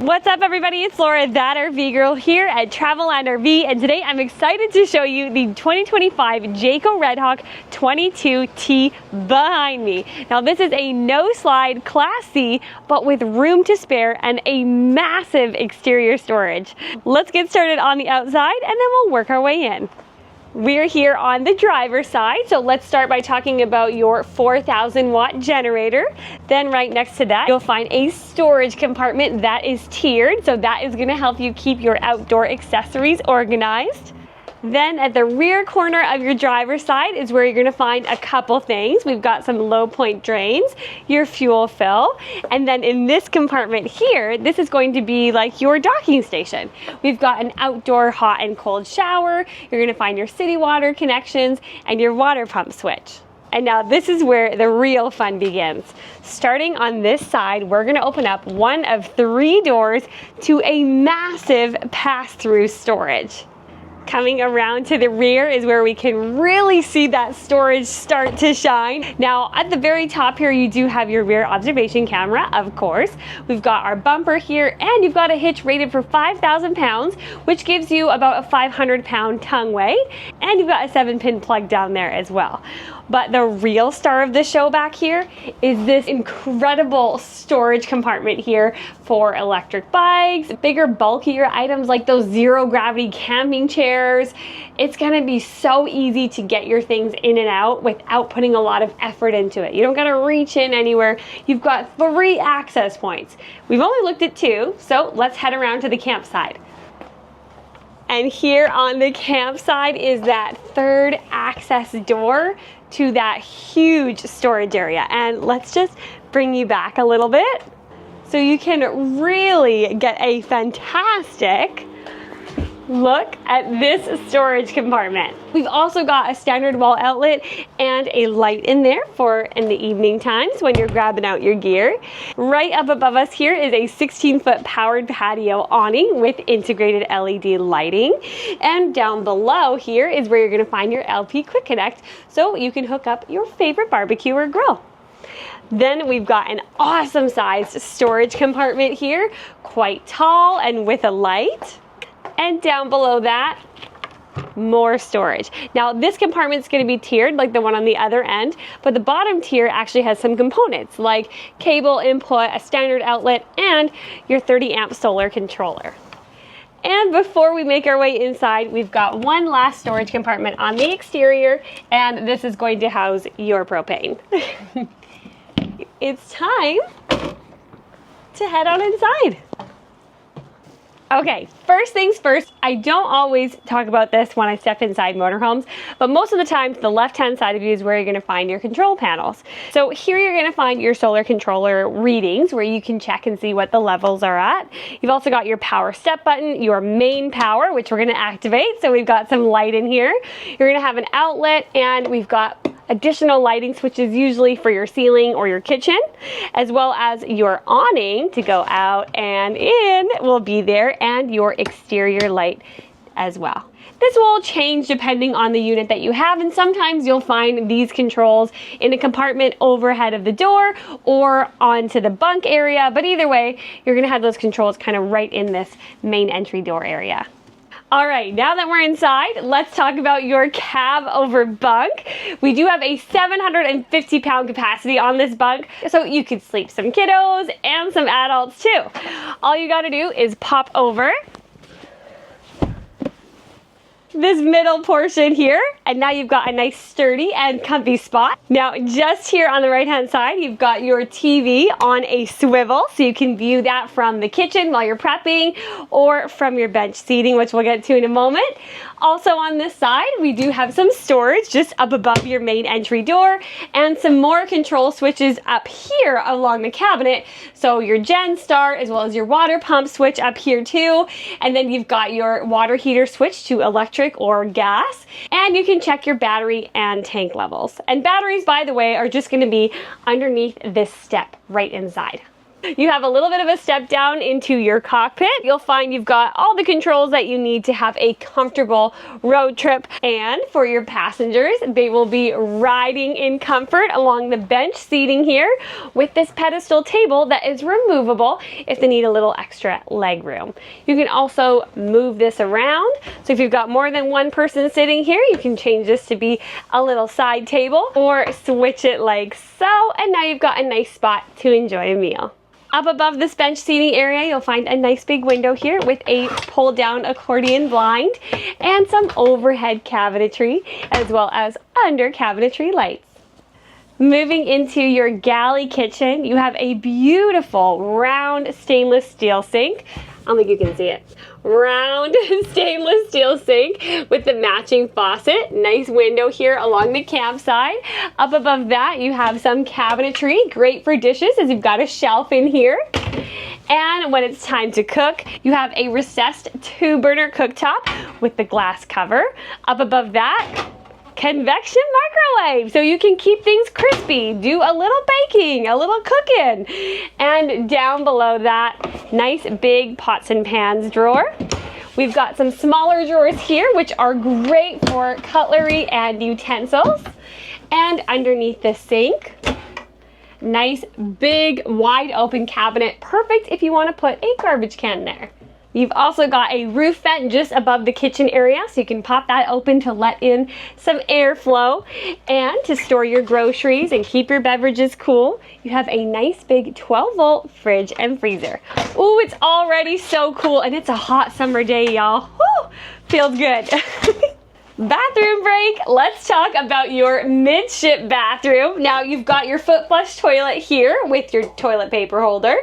What's up everybody, it's Laura, THATRVGIRL here at Traveland RV, and today I'm excited to show you the 2025 Jayco Redhawk 22T behind me. Now this is a no-slide Class C, but with room to spare and a massive exterior storage. Let's get started on the outside and then we'll work our way in. We're here on the driver's side, so let's start by talking about your 4,000 watt generator. Then right next to that, you'll find a storage compartment that is tiered, so that is gonna help you keep your outdoor accessories organized. Then at the rear corner of your driver's side is where you're gonna find a couple things. We've got some low point drains, your fuel fill, and then in this compartment here, this is going to be like your docking station. We've got an outdoor hot and cold shower, you're gonna find your city water connections, and your water pump switch. And now this is where the real fun begins. Starting on this side, we're gonna open up one of 3 doors to a massive pass-through storage. Coming around to the rear is where we can really see that storage start to shine. Now at the very top here, you do have your rear observation camera, of course. We've got our bumper here, and you've got a hitch rated for 5,000 pounds, which gives you about a 500-pound tongue weight. And you've got a 7-pin plug down there as well. But the real star of the show back here is this incredible storage compartment here for electric bikes, bigger, bulkier items like those zero-gravity camping chairs. It's gonna be so easy to get your things in and out without putting a lot of effort into it. You don't gotta reach in anywhere. You've got 3 access points. We've only looked at 2, so let's head around to the campsite. And here on the campsite is that 3rd access door to that huge storage area. And let's just bring you back a little bit so you can really get a fantastic look at this storage compartment. We've also got a standard wall outlet and a light in there for in the evening times when you're grabbing out your gear. Right up above us here is a 16-foot powered patio awning with integrated LED lighting. And down below here is where you're gonna find your LP Quick Connect so you can hook up your favorite barbecue or grill. Then we've got an awesome sized storage compartment here, quite tall and with a light. And down below that, more storage. Now this compartment's gonna be tiered like the one on the other end, but the bottom tier actually has some components like cable input, a standard outlet, and your 30-amp solar controller. And before we make our way inside, we've got one last storage compartment on the exterior, and this is going to house your propane. It's time to head on inside. Okay, first things first, I don't always talk about this when I step inside motorhomes, but most of the time, the left-hand side of you is where you're gonna find your control panels. So here you're gonna find your solar controller readings where you can check and see what the levels are at. You've also got your power step button, your main power, which we're gonna activate. So we've got some light in here. You're gonna have an outlet, and we've got additional lighting switches usually for your ceiling or your kitchen, as well as your awning to go out and in will be there, and your exterior light as well. This will change depending on the unit that you have, and sometimes you'll find these controls in a compartment overhead of the door or onto the bunk area, but either way, you're gonna have those controls kind of right in this main entry door area. All right, now that we're inside, let's talk about your cab over bunk. We do have a 750-pound capacity on this bunk, so you could sleep some kiddos and some adults too. All you gotta do is pop over this middle portion here, and now you've got a nice sturdy and comfy spot. Now just here on the right hand side, you've got your TV on a swivel, so you can view that from the kitchen while you're prepping or from your bench seating, which we'll get to in a moment. Also on this side, we do have some storage just up above your main entry door, and some more control switches up here along the cabinet. So your gen start as well as your water pump switch up here too, and then you've got your water heater switch to electric or gas, and you can check your battery and tank levels. And batteries, by the way, are just going to be underneath this step right inside. You have a little bit of a step down into your cockpit. You'll find you've got all the controls that you need to have a comfortable road trip. And for your passengers, they will be riding in comfort along the bench seating here with this pedestal table that is removable if they need a little extra leg room. You can also move this around. So if you've got more than one person sitting here, you can change this to be a little side table or switch it like so. And now you've got a nice spot to enjoy a meal. Up above this bench seating area, you'll find a nice big window here with a pull down accordion blind and some overhead cabinetry as well as under cabinetry lights. Moving into your galley kitchen, you have a beautiful round stainless steel sink. I don't think you can see it. Round stainless steel sink with the matching faucet. Nice window here along the campsite. Up above that, you have some cabinetry, great for dishes as you've got a shelf in here. And when it's time to cook, you have a recessed 2-burner cooktop with the glass cover. Up above that, convection microwave, so you can keep things crispy, do a little baking, a little cooking. And down below that, nice big pots and pans drawer. We've got some smaller drawers here, which are great for cutlery and utensils. And underneath the sink, nice big wide open cabinet, perfect if you want to put a garbage can there. You've also got a roof vent just above the kitchen area, so you can pop that open to let in some airflow. And to store your groceries and keep your beverages cool, you have a nice big 12-volt fridge and freezer. Ooh, it's already so cool, and it's a hot summer day, y'all. Woo, feels good. Bathroom break. Let's talk about your midship bathroom. Now you've got your foot flush toilet here with your toilet paper holder.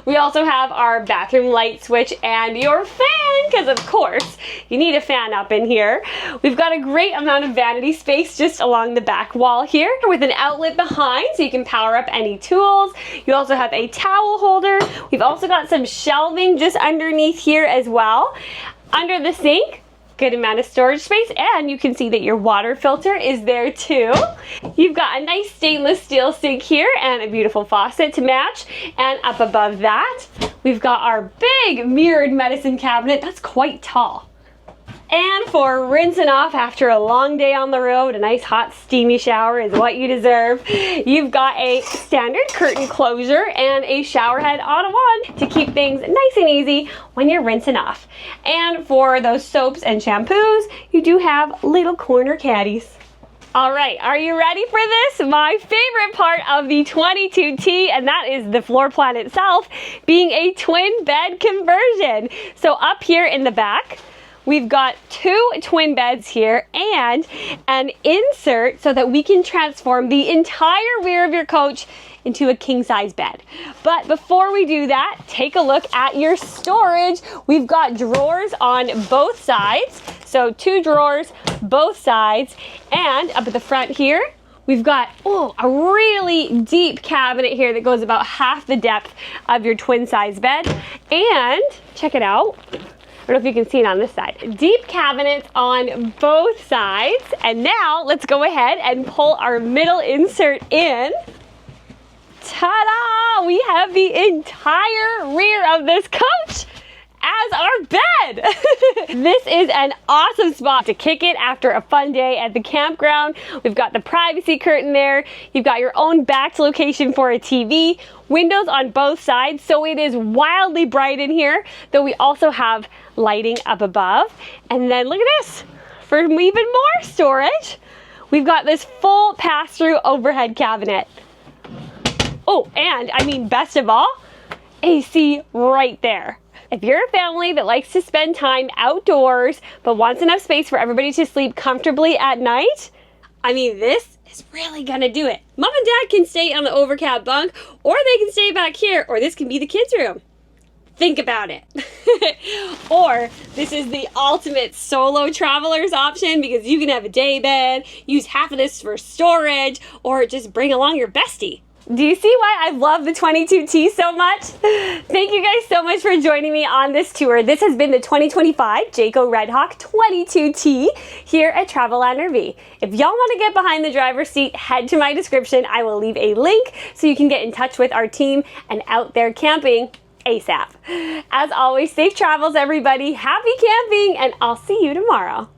We also have our bathroom light switch and your fan, because of course you need a fan up in here. We've got a great amount of vanity space just along the back wall here with an outlet behind so you can power up any tools. You also have a towel holder. We've also got some shelving just underneath here as well. Under the sink, good amount of storage space, and you can see that your water filter is there too. You've got a nice stainless steel sink here and a beautiful faucet to match. And up above that, we've got our big mirrored medicine cabinet. That's quite tall. And for rinsing off after a long day on the road, a nice hot steamy shower is what you deserve. You've got a standard curtain closure and a shower head on to keep things nice and easy when you're rinsing off. And for those soaps and shampoos, you do have little corner caddies. All right, are you ready for this? My favorite part of the 22T, and that is the floor plan itself, being a twin bed conversion. So up here in the back, we've got 2 twin beds here and an insert so that we can transform the entire rear of your coach into a king-size bed. But before we do that, take a look at your storage. We've got drawers on both sides. So 2 drawers, both sides. And up at the front here, we've got, a really deep cabinet here that goes about half the depth of your twin-size bed. And check it out. I don't know if you can see it on this side. Deep cabinets on both sides. And now let's go ahead and pull our middle insert in. Ta-da! We have the entire rear of this coach as our bed. This is an awesome spot to kick it after a fun day at the campground. We've got the privacy curtain there. You've got your own back location for a TV. Windows on both sides, so it is wildly bright in here, though we also have lighting up above. And then look at this. For even more storage, we've got this full pass-through overhead cabinet. Oh, and I mean, best of all, AC right there. If you're a family that likes to spend time outdoors but wants enough space for everybody to sleep comfortably at night, I mean, this is really gonna do it. Mom and Dad can stay on the overcab bunk, or they can stay back here, or this can be the kids' room. Think about it. Or this is the ultimate solo travelers option because you can have a day bed, use half of this for storage, or just bring along your bestie. Do you see why I love the 22T so much? Thank you guys so much for joining me on this tour. This has been the 2025 Jayco Redhawk 22T here at Traveland RV. If y'all want to get behind the driver's seat, head to my description. I will leave a link so you can get in touch with our team and out there camping ASAP. As always, safe travels everybody, happy camping, and I'll see you tomorrow.